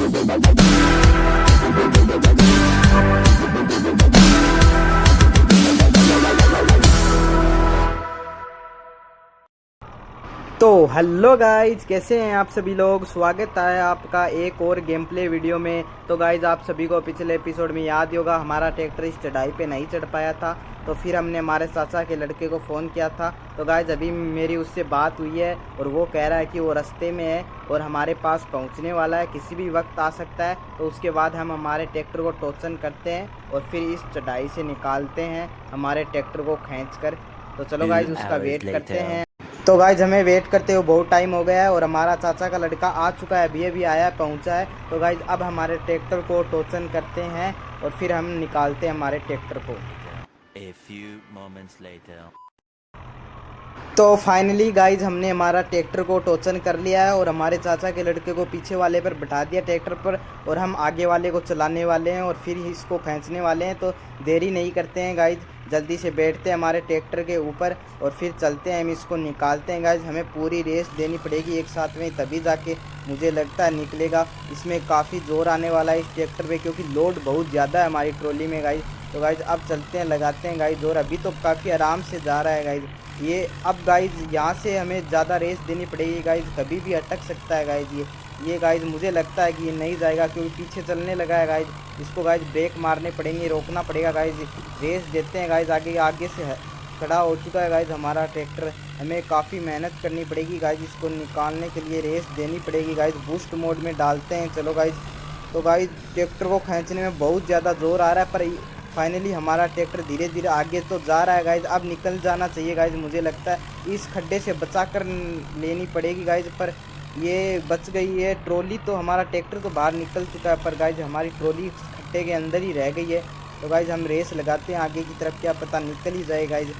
तो hello guys, कैसे हैं आप सभी लोग। स्वागत है आपका एक और गेम प्ले वीडियो में। तो गाइज, आप सभी को पिछले एपिसोड में याद ही होगा, हमारा ट्रैक्टर इस चढ़ाई पे नहीं चढ़ पाया था, तो फिर हमने हमारे चाचा के लड़के को फ़ोन किया था। तो गाइज, अभी मेरी उससे बात हुई है और वो कह रहा है कि वो रास्ते में है और हमारे पास पहुंचने वाला है, किसी भी वक्त आ सकता है। तो उसके बाद हम हमारे ट्रैक्टर को टोचन करते हैं और फिर इस चढ़ाई से निकालते हैं हमारे ट्रैक्टर को खींच कर। तो चलो गाइज, उसका वेट करते हैं। तो गाइज, हमें वेट करते हुए बहुत टाइम हो गया है और हमारा चाचा का लड़का आ चुका है, अभी आया है, पहुंचा है। तो गाइज, अब हमारे ट्रैक्टर को टोचन करते हैं और फिर हम निकालते हैं हमारे ट्रैक्टर को। A few moments later. तो फाइनली गाइज, हमने हमारा ट्रैक्टर को टोचन कर लिया है और हमारे चाचा के लड़के को पीछे वाले पर बिठा दिया ट्रैक्टर पर, और हम आगे वाले को चलाने वाले हैं और फिर इसको खींचने वाले हैं। तो देरी नहीं करते हैं गाइज, जल्दी से बैठते हैं हमारे ट्रैक्टर के ऊपर और फिर चलते हैं, हम इसको निकालते हैं। गाइज, हमें पूरी रेस देनी पड़ेगी एक साथ में, तभी जाके मुझे लगता है निकलेगा। इसमें काफ़ी जोर आने वाला है इस ट्रैक्टर पे, क्योंकि लोड बहुत ज़्यादा है हमारी ट्रॉली में गाइज। तो गाइज, अब चलते हैं, लगाते हैं गाइज जोर। अभी तो काफ़ी आराम से जा रहा है गाइज ये। अब गाइज, यहाँ से हमें ज़्यादा रेस देनी पड़ेगी गाइज, कभी भी अटक सकता है गाइज ये गाइज मुझे लगता है कि ये नहीं जाएगा, क्योंकि पीछे चलने लगा है गाइज। इसको गाइज ब्रेक मारने पड़ेंगे, रोकना पड़ेगा गाइज। रेस देते हैं गाइज, आगे से खड़ा हो चुका है गाइज हमारा ट्रैक्टर। हमें काफ़ी मेहनत करनी पड़ेगी गाइज, इसको निकालने के लिए रेस देनी पड़ेगी गाइज। बूस्ट मोड में डालते हैं, चलो गाइज। तो गाइज, ट्रैक्टर को खींचने में बहुत ज़्यादा जोर आ रहा है, पर फाइनली हमारा ट्रैक्टर धीरे धीरे आगे तो जा रहा है गाइज। अब निकल जाना चाहिए गाइज, मुझे लगता है इस खड्डे से बचा कर लेनी पड़ेगी गाइज, पर ये बच गई है ट्रॉली। तो हमारा ट्रैक्टर तो बाहर निकल चुका है, पर गाइज हमारी ट्रॉली खड्डे के अंदर ही रह गई है। तो गाइज, हम रेस लगाते हैं आगे की तरफ, क्या पता निकल ही जाए गाइज,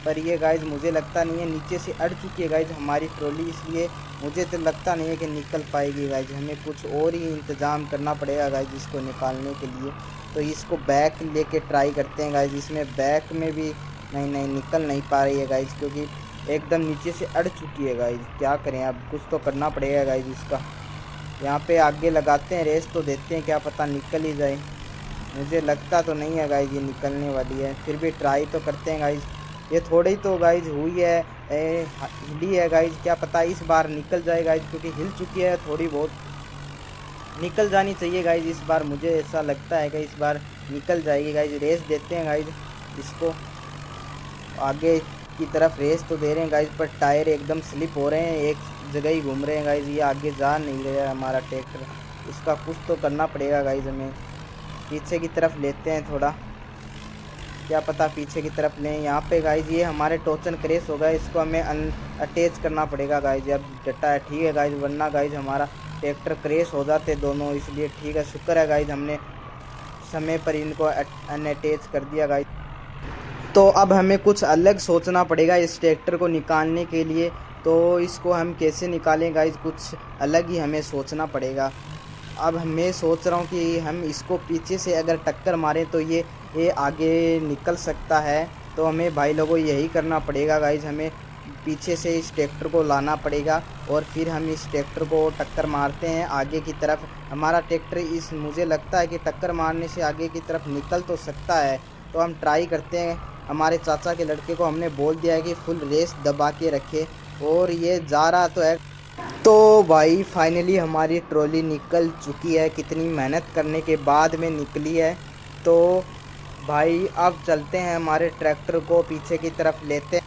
पर ये गाइज मुझे लगता नहीं है, नीचे से अड़ चुकी है गाइज हमारी ट्रॉली, इसलिए मुझे तो लगता नहीं है कि निकल पाएगी गाइज। हमें कुछ और ही इंतज़ाम करना पड़ेगा गाइज इसको निकालने के लिए। तो इसको बैक लेके ट्राई करते हैं गाइज, इसमें बैक में भी नहीं निकल नहीं पा रही है गाइज, क्योंकि एकदम नीचे से अड़ चुकी है गाइज। क्या करें, अब कुछ तो करना पड़ेगा गाइज इसका। यहाँ पे आगे लगाते हैं, रेस तो देते हैं, क्या पता निकल ही जाए। मुझे लगता तो नहीं है गाइज ये निकलने वाली है, फिर भी ट्राई तो करते हैं गाइज। ये थोड़ी तो गाइज हुई है, हिली है गाइज, क्या पता इस बार निकल जाए गाइज, क्योंकि हिल चुकी है, थोड़ी बहुत निकल जानी चाहिए गाइज इस बार। मुझे ऐसा लगता है कि इस बार निकल जाएगी गाइज। रेस देते हैं गाइज इसको, आगे की तरफ रेस तो दे रहे हैं गाइज, पर टायर एकदम स्लिप हो रहे हैं, एक जगह ही घूम रहे हैं गाइज। ये आगे जा नहीं रहा है हमारा ट्रैक्टर, इसका कुछ तो करना पड़ेगा गाइज। हमें पीछे की तरफ लेते हैं थोड़ा, क्या पता पीछे की तरफ लें। यहाँ पे गाइज ये हमारे टोचन क्रेश हो गया, इसको हमें अटैच करना पड़ेगा गाइज। अब डटा है, ठीक है गाइज, वरना गाइज हमारा ट्रैक्टर क्रेश हो जाते दोनों, इसलिए ठीक है, शुक्र है गाइज हमने समय पर इनको अनअटैच कर दिया गाइज। तो अब हमें कुछ अलग सोचना पड़ेगा इस ट्रैक्टर को निकालने के लिए। तो इसको हम कैसे निकालें गाइज, कुछ अलग ही हमें सोचना पड़ेगा। अब मैं सोच रहा हूँ कि हम इसको पीछे से अगर टक्कर मारें तो ये आगे निकल सकता है। तो हमें भाई लोगों यही करना पड़ेगा गाइज, हमें पीछे से इस ट्रैक्टर को लाना पड़ेगा और फिर हम इस ट्रैक्टर को टक्कर मारते हैं आगे की तरफ। हमारा ट्रैक्टर मुझे लगता है कि टक्कर मारने से आगे की तरफ निकल तो सकता है, तो हम ट्राई करते हैं। हमारे चाचा के लड़के को हमने बोल दिया है कि फुल रेस दबा के रखे, और ये जा रहा तो है। तो भाई फाइनली हमारी ट्रॉली निकल चुकी है, कितनी मेहनत करने के बाद में निकली है। तो भाई अब चलते हैं, हमारे ट्रैक्टर को पीछे की तरफ लेते हैं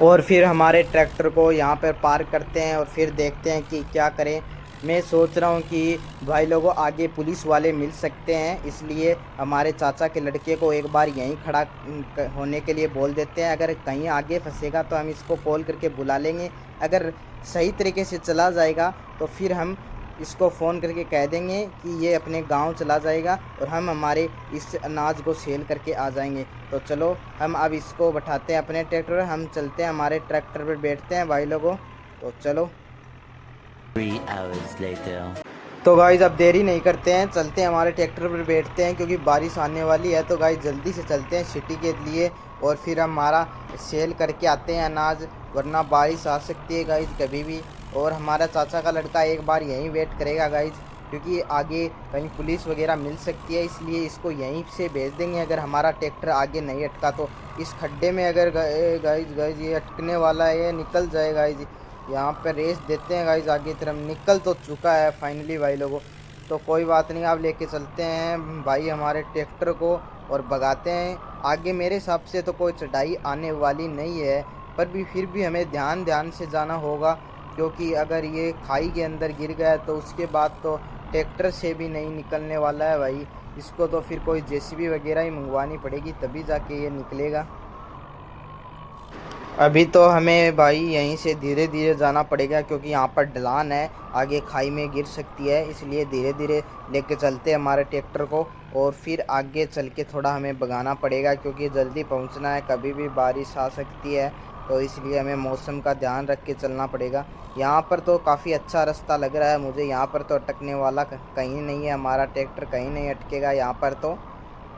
और फिर हमारे ट्रैक्टर को यहाँ पर पार्क करते हैं और फिर देखते हैं कि क्या करें। मैं सोच रहा हूँ कि भाई लोगों आगे पुलिस वाले मिल सकते हैं, इसलिए हमारे चाचा के लड़के को एक बार यहीं खड़ा होने के लिए बोल देते हैं। अगर कहीं आगे फंसेगा तो हम इसको कॉल करके बुला लेंगे, अगर सही तरीके से चला जाएगा तो फिर हम इसको फ़ोन करके कह देंगे कि ये अपने गांव चला जाएगा और हम हमारे इस अनाज को सेल करके आ जाएंगे। तो चलो हम अब इसको बैठाते हैं अपने ट्रैक्टर, हम चलते हैं, हमारे ट्रैक्टर पर बैठते हैं भाई लोगों। तो चलो 3 hours later. तो गाइज अब देरी नहीं करते हैं, चलते हैं हमारे ट्रैक्टर पर बैठते हैं, क्योंकि बारिश आने वाली है। तो गाइज जल्दी से चलते हैं सिटी के लिए और फिर हमारा सेल करके आते हैं अनाज, वरना बारिश आ सकती है गाइज कभी भी। और हमारा चाचा का लड़का एक बार यहीं वेट करेगा गाइज, क्योंकि आगे कहीं पुलिस वगैरह मिल सकती है, इसलिए इसको यहीं से भेज देंगे। अगर हमारा ट्रैक्टर आगे नहीं अटका तो इस खड्डे में अगर गाइज गाइज ये अटकने वाला है, ये निकल जाए गाइज। यहाँ पर रेस देते हैं गाइज, आगे तरफ निकल तो चुका है फाइनली भाई लोगों। तो कोई बात नहीं, आप लेके चलते हैं भाई हमारे ट्रैक्टर को और भगाते हैं आगे। मेरे हिसाब से तो कोई चढ़ाई आने वाली नहीं है, पर भी फिर भी हमें ध्यान से जाना होगा, क्योंकि अगर ये खाई के अंदर गिर गया तो उसके बाद तो ट्रैक्टर से भी नहीं निकलने वाला है भाई। इसको तो फिर कोई जेसीबी वगैरह ही मंगवानी पड़ेगी, तभी जाके ये निकलेगा। अभी तो हमें भाई यहीं से धीरे धीरे जाना पड़ेगा, क्योंकि यहाँ पर ढलान है, आगे खाई में गिर सकती है, इसलिए धीरे धीरे लेके चलते हैं हमारे ट्रैक्टर को। और फिर आगे चल के थोड़ा हमें भगाना पड़ेगा, क्योंकि जल्दी पहुँचना है, कभी भी बारिश आ सकती है, तो इसलिए हमें मौसम का ध्यान रख के चलना पड़ेगा। यहाँ पर तो काफ़ी अच्छा रास्ता लग रहा है मुझे, यहाँ पर तो अटकने वाला कहीं नहीं है, हमारा ट्रैक्टर कहीं नहीं अटकेगा। यहाँ पर तो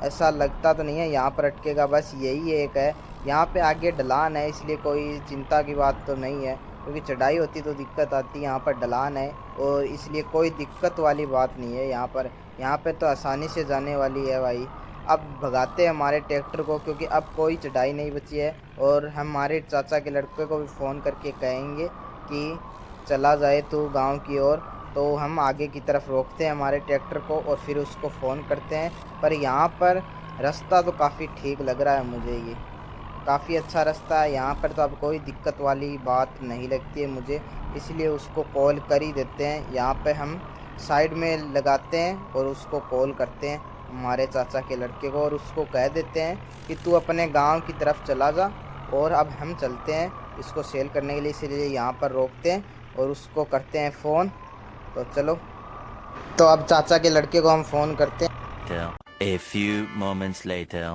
ऐसा लगता तो नहीं है यहाँ पर अटकेगा, बस यही एक है। यहाँ पे आगे ढलान है, इसलिए कोई चिंता की बात तो नहीं है, क्योंकि चढ़ाई होती तो दिक्कत आती। यहाँ पर ढलान है और इसलिए कोई दिक्कत वाली बात नहीं है यहाँ पर। यहाँ पे तो आसानी से जाने वाली है भाई। अब भगाते हैं हमारे ट्रैक्टर को, क्योंकि अब कोई चढ़ाई नहीं बची है। और हमारे चाचा के लड़के को भी फ़ोन करके कहेंगे कि चला जाए तू गांव की ओर। तो हम आगे की तरफ रोकते हैं हमारे ट्रैक्टर को और फिर उसको फ़ोन करते हैं। पर यहाँ पर रास्ता तो काफ़ी ठीक लग रहा है मुझे, ये काफ़ी अच्छा रास्ता है। यहाँ पर तो अब कोई दिक्कत वाली बात नहीं लगती है मुझे, इसलिए उसको कॉल कर ही देते हैं। यहाँ पे हम साइड में लगाते हैं और उसको कॉल करते हैं हमारे चाचा के लड़के को, और उसको कह देते हैं कि तू अपने गांव की तरफ चला जा। और अब हम चलते हैं इसको सेल करने के लिए, इसलिए यहाँ पर रोकते हैं और उसको करते हैं फ़ोन। तो चलो, तो अब चाचा के लड़के को हम फ़ोन करते हैं। A few moments later.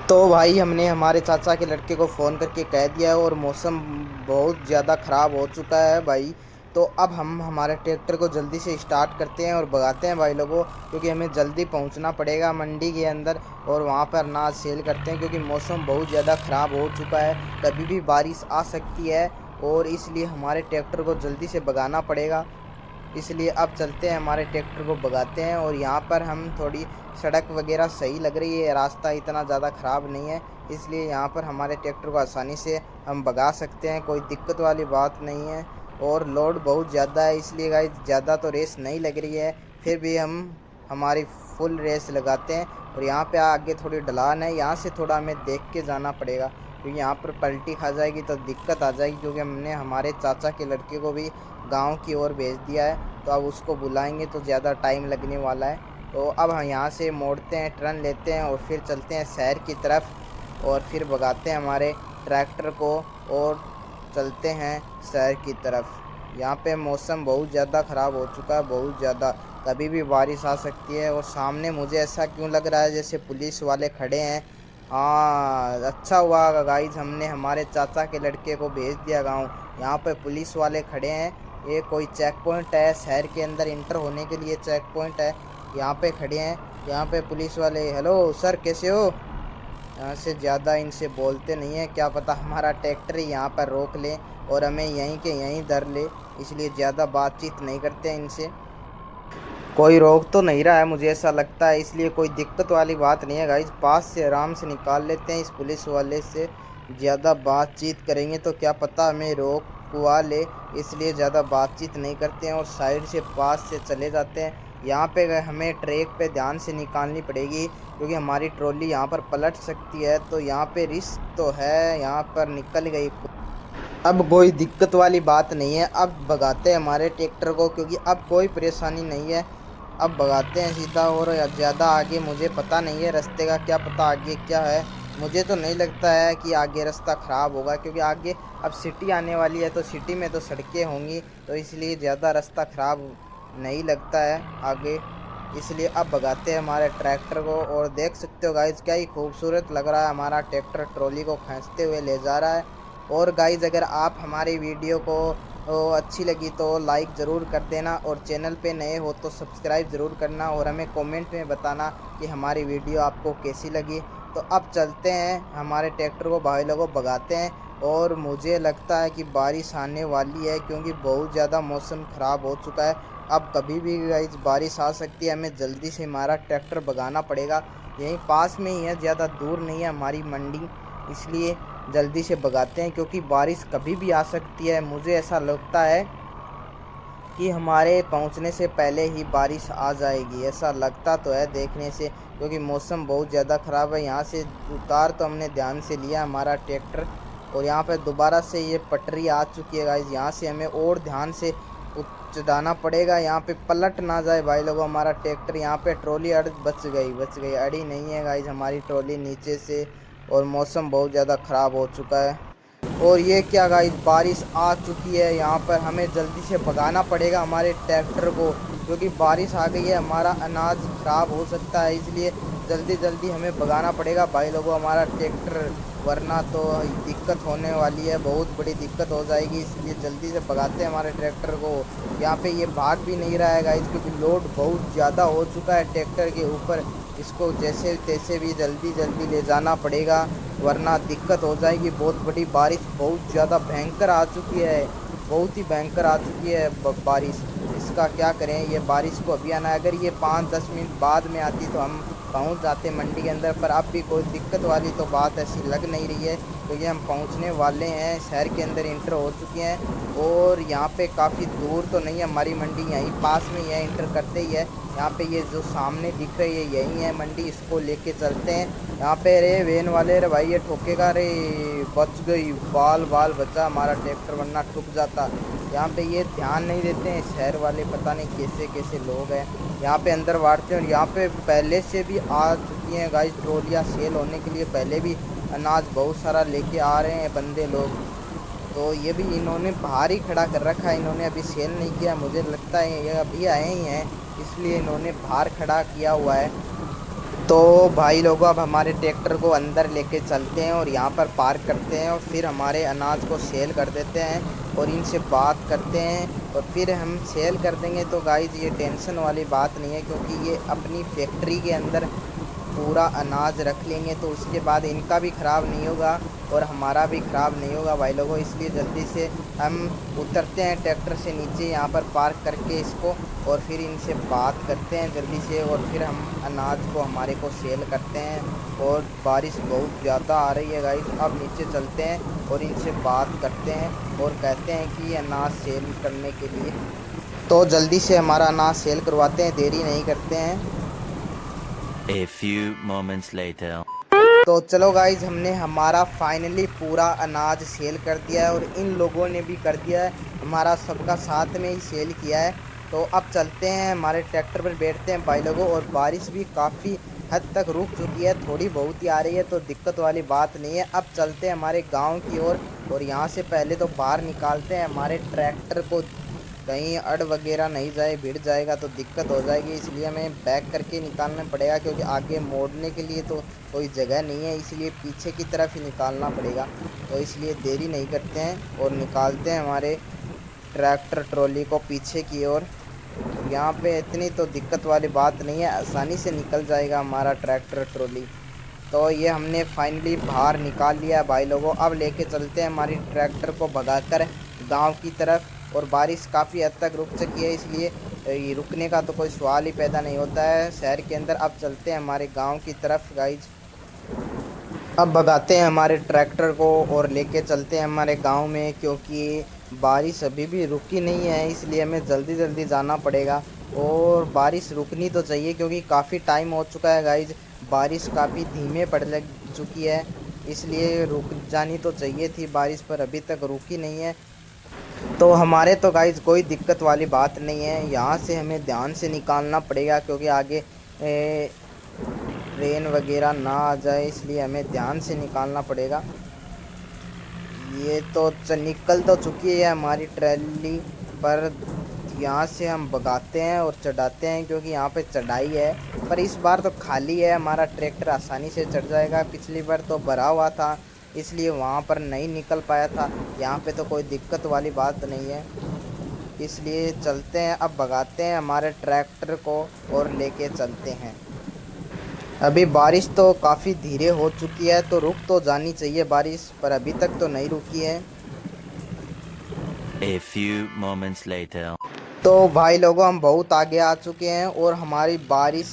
तो भाई हमने हमारे चाचा के लड़के को फ़ोन करके कह दिया है, और मौसम बहुत ज़्यादा ख़राब हो चुका है भाई। तो अब हम हमारे ट्रैक्टर को जल्दी से स्टार्ट करते हैं और भगाते हैं भाई लोगों, क्योंकि हमें जल्दी पहुंचना पड़ेगा मंडी के अंदर और वहां पर अनाज सेल करते हैं, क्योंकि मौसम बहुत ज़्यादा ख़राब हो चुका है, कभी भी बारिश आ सकती है, और इसलिए हमारे ट्रैक्टर को जल्दी से भगाना पड़ेगा। इसलिए अब चलते हैं हमारे ट्रैक्टर को भगाते हैं। और यहाँ पर हम थोड़ी सड़क वगैरह सही लग रही है, रास्ता इतना ज़्यादा ख़राब नहीं है, इसलिए यहाँ पर हमारे ट्रैक्टर को आसानी से हम भगा सकते हैं, कोई दिक्कत वाली बात नहीं है। और लोड बहुत ज़्यादा है, इसलिए गाइस ज़्यादा तो रेस नहीं लग रही है, फिर भी हम हमारी फुल रेस लगाते हैं। और यहाँ पे आगे थोड़ी ढलान है, यहाँ से थोड़ा हमें देख के जाना पड़ेगा, क्योंकि यहाँ पर पलटी खा जाएगी तो दिक्कत आ जाएगी, क्योंकि हमने हमारे चाचा के लड़के को भी गांव की ओर भेज दिया है, तो अब उसको बुलाएंगे तो ज़्यादा टाइम लगने वाला है। तो अब हम यहाँ से मोड़ते हैं, टर्न लेते हैं और फिर चलते हैं शहर की तरफ, और फिर भगाते हैं हमारे ट्रैक्टर को और चलते हैं शहर की तरफ। यहाँ पे मौसम बहुत ज़्यादा ख़राब हो चुका है, बहुत ज़्यादा, कभी भी बारिश आ सकती है। और सामने मुझे ऐसा क्यों लग रहा है जैसे पुलिस वाले खड़े हैं। हाँ, अच्छा हुआ गाइज हमने हमारे चाचा के लड़के को भेज दिया गाँव। यहाँ पे पुलिस वाले खड़े हैं, ये कोई चेक पॉइंट है, शहर के अंदर इंटर होने के लिए चेक पॉइंट है, यहाँ पे खड़े हैं। यहाँ पे पुलिस वाले, हेलो सर कैसे हो। यहाँ से ज़्यादा इनसे बोलते नहीं है, क्या पता हमारा ट्रैक्टर ही यहाँ पर रोक ले और हमें यहीं के यहीं धर ले, इसलिए ज़्यादा बातचीत नहीं करते हैं इनसे। कोई रोक तो नहीं रहा है मुझे ऐसा लगता है, इसलिए कोई दिक्कत वाली बात नहीं है गाइज। पास से आराम से निकाल लेते हैं इस पुलिस वाले से, ज़्यादा बातचीत करेंगे तो क्या पता हमें रोकवा ले, इसलिए ज़्यादा बातचीत नहीं करते हैं और साइड से पास से चले जाते हैं। यहाँ पे हमें ट्रैक पे ध्यान से निकालनी पड़ेगी, क्योंकि हमारी ट्रॉली यहाँ पर पलट सकती है, तो यहाँ पे रिस्क तो है। यहाँ पर निकल गई, अब कोई दिक्कत वाली बात नहीं है। अब भगाते हैं हमारे ट्रैक्टर को, क्योंकि अब कोई परेशानी नहीं है। अब भगाते हैं सीधा, और ज़्यादा आगे मुझे पता नहीं है रास्ते का, क्या पता आगे क्या है। मुझे तो नहीं लगता है कि आगे रास्ता ख़राब होगा, क्योंकि आगे अब सिटी आने वाली है, तो सिटी में तो सड़कें होंगी, तो इसलिए ज़्यादा रास्ता ख़राब नहीं लगता है आगे। इसलिए अब भगाते हैं हमारे ट्रैक्टर को, और देख सकते हो गाइज क्या ही खूबसूरत लग रहा है, हमारा ट्रैक्टर ट्रॉली को खींचते हुए ले जा रहा है। और गाइज अगर आप हमारी वीडियो को अच्छी लगी तो लाइक ज़रूर कर देना, और चैनल पे नए हो तो सब्सक्राइब ज़रूर करना, और हमें कमेंट में बताना कि हमारी वीडियो आपको कैसी लगी। तो अब चलते हैं हमारे ट्रैक्टर को भाई लोगों भगाते हैं, और मुझे लगता है कि बारिश आने वाली है, क्योंकि बहुत ज़्यादा मौसम ख़राब हो चुका है। अब कभी भी गाइज बारिश आ सकती है, हमें जल्दी से हमारा ट्रैक्टर भगाना पड़ेगा। यहीं पास में ही है, ज़्यादा दूर नहीं है हमारी मंडी, इसलिए जल्दी से भगाते हैं क्योंकि बारिश कभी भी आ सकती है। मुझे ऐसा लगता है कि हमारे पहुंचने से पहले ही बारिश आ जाएगी, ऐसा लगता तो है देखने से, क्योंकि मौसम बहुत ज़्यादा ख़राब है। यहाँ से उतार तो हमने ध्यान से लिया हमारा ट्रैक्टर, और यहाँ पे दोबारा से ये पटरी आ चुकी है गाइज। यहाँ से हमें और ध्यान से चढ़ाना पड़ेगा, यहाँ पे पलट ना जाए भाई लोगों हमारा ट्रैक्टर। यहाँ पे ट्रॉली बच गई, अड़ी नहीं है गाइज हमारी ट्रॉली नीचे से, और मौसम बहुत ज़्यादा ख़राब हो चुका है। और ये क्या गाइस, बारिश आ चुकी है, यहाँ पर हमें जल्दी से भगाना पड़ेगा हमारे ट्रैक्टर को, क्योंकि बारिश आ गई है, हमारा अनाज ख़राब हो सकता है, इसलिए जल्दी जल्दी हमें भगाना पड़ेगा भाई लोगों हमारा ट्रैक्टर, वरना तो दिक्कत होने वाली है, बहुत बड़ी दिक्कत हो जाएगी। इसलिए जल्दी से भगाते हैं हमारे ट्रैक्टर को। यहाँ पे ये भाग भी नहीं रहा है गाइस, क्योंकि लोड बहुत ज़्यादा हो चुका है ट्रैक्टर के ऊपर। इसको जैसे तैसे भी जल्दी जल्दी ले जाना पड़ेगा, वरना दिक्कत हो जाएगी। बहुत बड़ी बारिश बहुत ज़्यादा भयंकर आ चुकी है, बहुत ही भयंकर आ चुकी है बारिश। इसका क्या करें, ये बारिश को अभी आना है, अगर ये 5-10 मिनट बाद में आती तो हम पहुंच जाते मंडी के अंदर, पर अब भी कोई दिक्कत वाली तो बात ऐसी लग नहीं रही है, क्योंकि हम पहुंचने वाले हैं, शहर के अंदर इंटर हो चुके हैं। और यहाँ पे काफ़ी दूर तो नहीं है हमारी मंडी, यहीं पास में यह इंटर करते ही है। यहाँ पे ये जो सामने दिख रही है यही है मंडी, इसको लेके चलते हैं। यहाँ पे रे वैन वाले, रे भाई ये ठोकेगा रे, बच गई, बाल बचा हमारा ट्रैक्टर, वरना ठुक जाता। यहाँ पे ये ध्यान नहीं देते हैं शहर वाले, पता नहीं कैसे कैसे लोग हैं। यहाँ पे अंदर बांटते हैं, और यहाँ पे पहले से भी आ चुकी हैं गाइस ट्रॉलियाँ सेल होने के लिए, पहले भी अनाज बहुत सारा लेके आ रहे हैं बंदे लोग। तो ये भी इन्होंने बाहर ही खड़ा कर रखा है, इन्होंने अभी सेल नहीं किया, मुझे लगता है ये अभी आए ही हैं, इसलिए इन्होंने बाहर खड़ा किया हुआ है। तो भाई लोगों अब हमारे ट्रैक्टर को अंदर लेके चलते हैं और यहाँ पर पार्क करते हैं, और फिर हमारे अनाज को सेल कर देते हैं और इनसे बात करते हैं, और फिर हम सेल कर देंगे। तो गाइज ये टेंशन वाली बात नहीं है, क्योंकि ये अपनी फैक्ट्री के अंदर पूरा अनाज रख लेंगे, तो उसके बाद इनका भी ख़राब नहीं होगा और हमारा भी ख़राब नहीं होगा भाई लोगों। इसलिए जल्दी से हम उतरते हैं ट्रैक्टर से नीचे, यहाँ पर पार्क करके इसको, और फिर इनसे बात करते हैं जल्दी से, और फिर हम अनाज को हमारे को सेल करते हैं। और बारिश बहुत ज़्यादा आ रही है गाइस, अब नीचे चलते हैं और इनसे बात करते हैं और कहते हैं कि अनाज सेल करने के लिए, तो जल्दी से हमारा अनाज सेल करवाते हैं, देरी नहीं करते हैं। A few moments later. तो चलो गाइज, हमने हमारा फाइनली पूरा अनाज सेल कर दिया है, और इन लोगों ने भी कर दिया है, हमारा सबका साथ में ही सेल किया है। तो अब चलते हैं हमारे ट्रैक्टर पर बैठते हैं भाई लोगों, और बारिश भी काफ़ी हद तक रुक चुकी है, थोड़ी बहुत ही आ रही है, तो दिक्कत वाली बात नहीं है। अब चलते हैं हमारे गांव की ओर, और यहाँ से पहले तो बाहर निकालते हैं हमारे ट्रैक्टर को, कहीं अड़ वगैरह नहीं जाए, भिड़ जाएगा तो दिक्कत हो जाएगी, इसलिए हमें बैक करके निकालना पड़ेगा, क्योंकि आगे मोड़ने के लिए तो कोई जगह नहीं है, इसलिए पीछे की तरफ ही निकालना पड़ेगा। तो इसलिए देरी नहीं करते हैं और निकालते हैं हमारे ट्रैक्टर ट्रॉली को पीछे की ओर। यहाँ पे इतनी तो दिक्कत वाली बात नहीं है, आसानी से निकल जाएगा हमारा ट्रैक्टर ट्रॉली। तो ये हमने फाइनली बाहर निकाल लिया भाई लोगों। अब लेके चलते हैं हमारी ट्रैक्टर को भगाकर गांव की तरफ, और बारिश काफ़ी हद तक रुक चुकी है, इसलिए ये रुकने का तो कोई सवाल ही पैदा नहीं होता है शहर के अंदर। अब चलते हैं हमारे गांव की तरफ गाइज, अब भगाते हैं हमारे ट्रैक्टर को और लेके चलते हैं हमारे गांव में, क्योंकि बारिश अभी भी रुकी नहीं है, इसलिए हमें जल्दी जल्दी जाना पड़ेगा। और बारिश रुकनी तो चाहिए, क्योंकि काफ़ी टाइम हो चुका है गाइज, बारिश काफ़ी धीमे पड़ लग चुकी है, इसलिए रुक जानी तो चाहिए थी बारिश, पर अभी तक रुकी नहीं है। तो हमारे तो गाइज कोई दिक्कत वाली बात नहीं है, यहाँ से हमें ध्यान से निकालना पड़ेगा, क्योंकि आगे ट्रेन वगैरह ना आ जाए, इसलिए हमें ध्यान से निकालना पड़ेगा। ये तो निकल तो चुकी है हमारी ट्रॉली, पर यहाँ से हम भगाते हैं और चढ़ाते हैं, क्योंकि यहाँ पे चढ़ाई है, पर इस बार तो खाली है, हमारा ट्रैक्टर आसानी से चढ़ जाएगा। पिछली बार तो भरा हुआ था, इसलिए वहाँ पर नहीं निकल पाया था, यहाँ पे तो कोई दिक्कत वाली बात नहीं है, इसलिए चलते हैं। अब भगाते हैं हमारे ट्रैक्टर को और लेके चलते हैं। अभी बारिश तो काफ़ी धीरे हो चुकी है, तो रुक तो जानी चाहिए बारिश, पर अभी तक तो नहीं रुकी है। A few moments later. तो भाई लोगों हम बहुत आगे आ चुके हैं और हमारी बारिश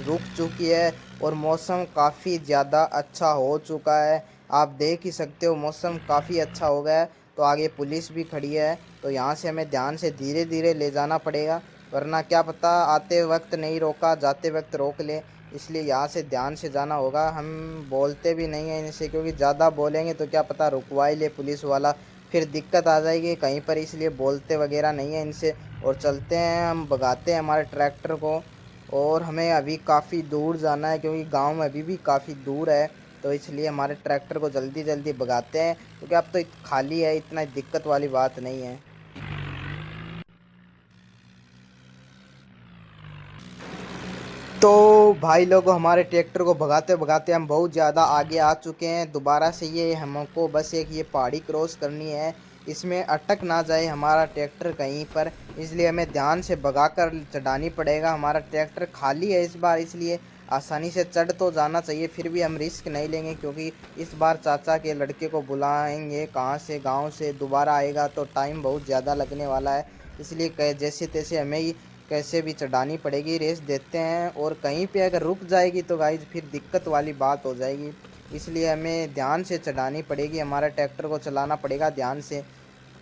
रुक चुकी है और मौसम काफ़ी ज़्यादा अच्छा हो चुका है। आप देख ही सकते हो मौसम काफ़ी अच्छा हो गया है। तो आगे पुलिस भी खड़ी है, तो यहाँ से हमें ध्यान से धीरे धीरे ले जाना पड़ेगा, वरना क्या पता आते वक्त नहीं रोका जाते वक्त रोक ले। इसलिए यहाँ से ध्यान से जाना होगा। हम बोलते भी नहीं हैं इनसे, क्योंकि ज़्यादा बोलेंगे तो क्या पता रुकवा ही ले पुलिस वाला, फिर दिक्कत आ जाएगी कहीं पर। इसलिए बोलते वगैरह नहीं है इनसे और चलते हैं, हम भगाते हैं हमारे ट्रैक्टर को। और हमें अभी काफ़ी दूर जाना है, क्योंकि गांव में अभी भी काफ़ी दूर है, तो इसलिए हमारे ट्रैक्टर को जल्दी जल्दी भगाते हैं, क्योंकि अब तो खाली है, इतना दिक्कत वाली बात नहीं है। तो भाई लोगों हमारे ट्रैक्टर को भगाते भगाते हम बहुत ज़्यादा आगे आ चुके हैं। दोबारा से ये हमको बस एक ये पहाड़ी क्रॉस करनी है, इसमें अटक ना जाए हमारा ट्रैक्टर कहीं पर, इसलिए हमें ध्यान से भगा कर चढ़ानी पड़ेगा। हमारा ट्रैक्टर खाली है इस बार, इसलिए आसानी से चढ़ तो जाना चाहिए, फिर भी हम रिस्क नहीं लेंगे, क्योंकि इस बार चाचा के लड़के को बुलाएंगे कहाँ से, गाँव से दोबारा आएगा तो टाइम बहुत ज़्यादा लगने वाला है। इसलिए जैसे तैसे हमें ही कैसे भी चढ़ानी पड़ेगी, रेस देते हैं। और कहीं पे अगर रुक जाएगी तो गाइज फिर दिक्कत वाली बात हो जाएगी, इसलिए हमें ध्यान से चढ़ानी पड़ेगी, हमारा ट्रैक्टर को चलाना पड़ेगा ध्यान से।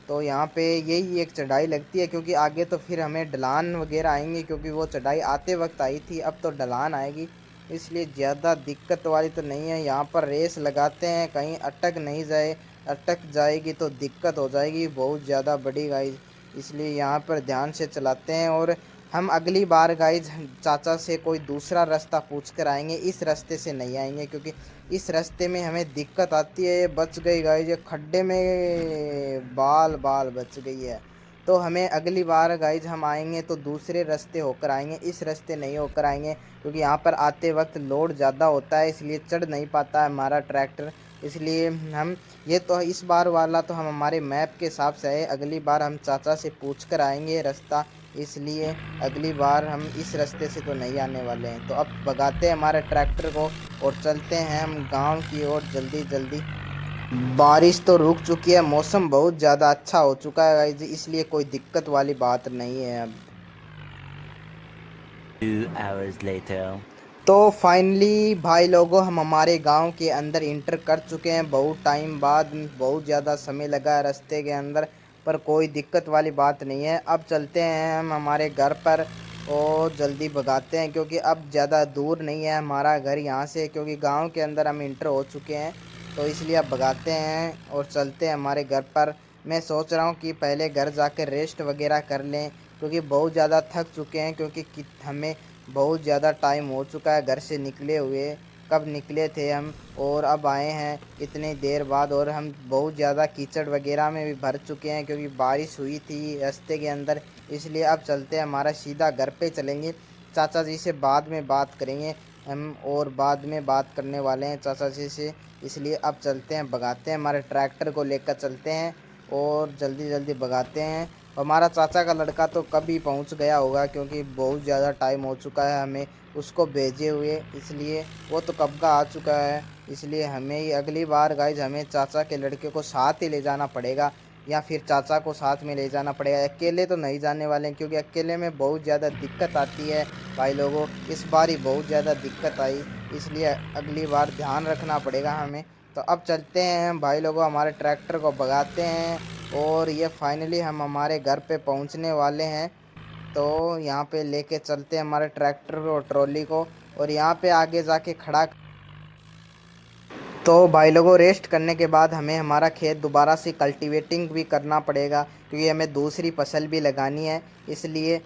तो यहाँ पे यही एक चढ़ाई लगती है, क्योंकि आगे तो फिर हमें ढलान वगैरह आएंगी, क्योंकि वो चढ़ाई आते वक्त आई थी, अब तो ढलान आएगी, इसलिए ज़्यादा दिक्कत वाली तो नहीं है। यहाँ पर रेस लगाते हैं कहीं अटक नहीं जाए, अटक जाएगी तो दिक्कत हो जाएगी बहुत ज़्यादा बड़ी गाइज, इसलिए यहाँ पर ध्यान से चलाते हैं। और हम अगली बार गाइज चाचा से कोई दूसरा रास्ता पूछ कर आएंगे, इस रास्ते से नहीं आएंगे, क्योंकि इस रास्ते में हमें दिक्कत आती है। बच गई गाइज, खड्डे में बाल बाल बच गई है। तो हमें अगली बार गाइज हम आएंगे तो दूसरे रास्ते होकर आएंगे, इस रास्ते नहीं होकर आएंगे, क्योंकि यहाँ पर आते वक्त लोड ज़्यादा होता है, इसलिए चढ़ नहीं पाता है हमारा ट्रैक्टर। इसलिए हम ये तो इस बार वाला तो हम हमारे मैप के हिसाब से है, अगली बार हम चाचा से पूछ कर आएंगे रास्ता, इसलिए अगली बार हम इस रास्ते से तो नहीं आने वाले हैं। तो अब भगाते हैं हमारे ट्रैक्टर को और चलते हैं हम गांव की ओर जल्दी जल्दी। बारिश तो रुक चुकी है, मौसम बहुत ज़्यादा अच्छा हो चुका है गाइस, इसलिए कोई दिक्कत वाली बात नहीं है अब। 2 hours later. तो फाइनली भाई लोगों हम हमारे गांव के अंदर इंटर कर चुके हैं, बहुत टाइम बाद, बहुत ज़्यादा समय लगा है रास्ते के अंदर, पर कोई दिक्कत वाली बात नहीं है। अब चलते हैं हम हमारे घर पर और जल्दी भगाते हैं, क्योंकि अब ज़्यादा दूर नहीं है हमारा घर यहाँ से, क्योंकि गांव के अंदर हम इंटर हो चुके हैं, तो इसलिए अब भगाते हैं और चलते हैं हमारे घर पर। मैं सोच रहा हूँ कि पहले घर जाकर रेस्ट वगैरह कर लें, क्योंकि बहुत ज़्यादा थक चुके हैं, क्योंकि हमें बहुत ज़्यादा टाइम हो चुका है घर से निकले हुए, कब निकले थे हम और अब आए हैं इतनी देर बाद, और हम बहुत ज़्यादा कीचड़ वगैरह में भी भर चुके हैं, क्योंकि बारिश हुई थी रास्ते के अंदर। इसलिए अब चलते हैं, हमारा सीधा घर पे चलेंगे, चाचा जी से बाद में बात करेंगे हम, और बाद में बात करने वाले हैं चाचा जी से। इसलिए अब चलते हैं, भगाते हैं, हमारे ट्रैक्टर को लेकर चलते हैं और जल्दी जल्दी भगाते हैं। हमारा चाचा का लड़का तो कभी पहुंच गया होगा, क्योंकि बहुत ज़्यादा टाइम हो चुका है हमें उसको भेजे हुए, इसलिए वो तो कब का आ चुका है। इसलिए हमें ही अगली बार गाइज हमें चाचा के लड़के को साथ ही ले जाना पड़ेगा, या फिर चाचा को साथ में ले जाना पड़ेगा, अकेले तो नहीं जाने वाले हैं, क्योंकि अकेले में बहुत ज़्यादा दिक्कत आती है भाई लोगों। इस बार ही बहुत ज़्यादा दिक्कत आई, इसलिए अगली बार ध्यान रखना पड़ेगा हमें। तो अब चलते हैं भाई लोगों, हमारे ट्रैक्टर को भगाते हैं और ये फाइनली हम हमारे घर पे पहुंचने वाले हैं। तो यहाँ पे लेके चलते हैं हमारे ट्रैक्टर को, ट्रॉली को, और यहाँ पे आगे जाके खड़ा। तो भाई लोगों रेस्ट करने के बाद हमें हमारा खेत दोबारा से कल्टीवेटिंग भी करना पड़ेगा, क्योंकि हमें दूसरी फसल भी लगानी है, इसलिए।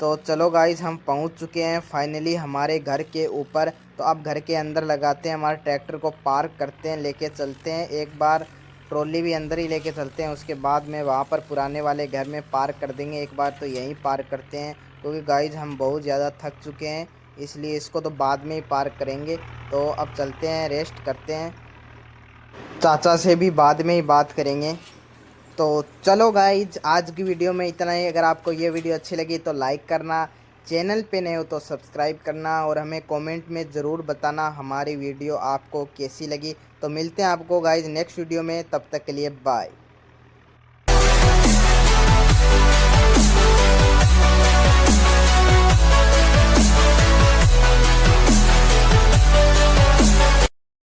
तो चलो गाइज हम पहुंच चुके हैं फाइनली हमारे घर के ऊपर। तो अब घर के अंदर लगाते हैं, हमारे ट्रैक्टर को पार्क करते हैं, लेके चलते हैं, एक बार ट्रॉली भी अंदर ही लेके चलते हैं, उसके बाद में वहाँ पर पुराने वाले घर में पार्क कर देंगे। एक बार तो यहीं पार्क करते हैं, क्योंकि गाइज हम बहुत ज़्यादा थक चुके हैं, इसलिए इसको तो बाद में ही पार्क करेंगे। तो अब चलते हैं, रेस्ट करते हैं, चाचा से भी बाद में ही बात करेंगे। तो चलो गाइज आज की वीडियो में इतना ही। अगर आपको ये वीडियो अच्छी लगी तो लाइक करना, चैनल पे नए हो तो सब्सक्राइब करना, और हमें कमेंट में ज़रूर बताना हमारी वीडियो आपको कैसी लगी। तो मिलते हैं आपको गाइज नेक्स्ट वीडियो में, तब तक के लिए बाय।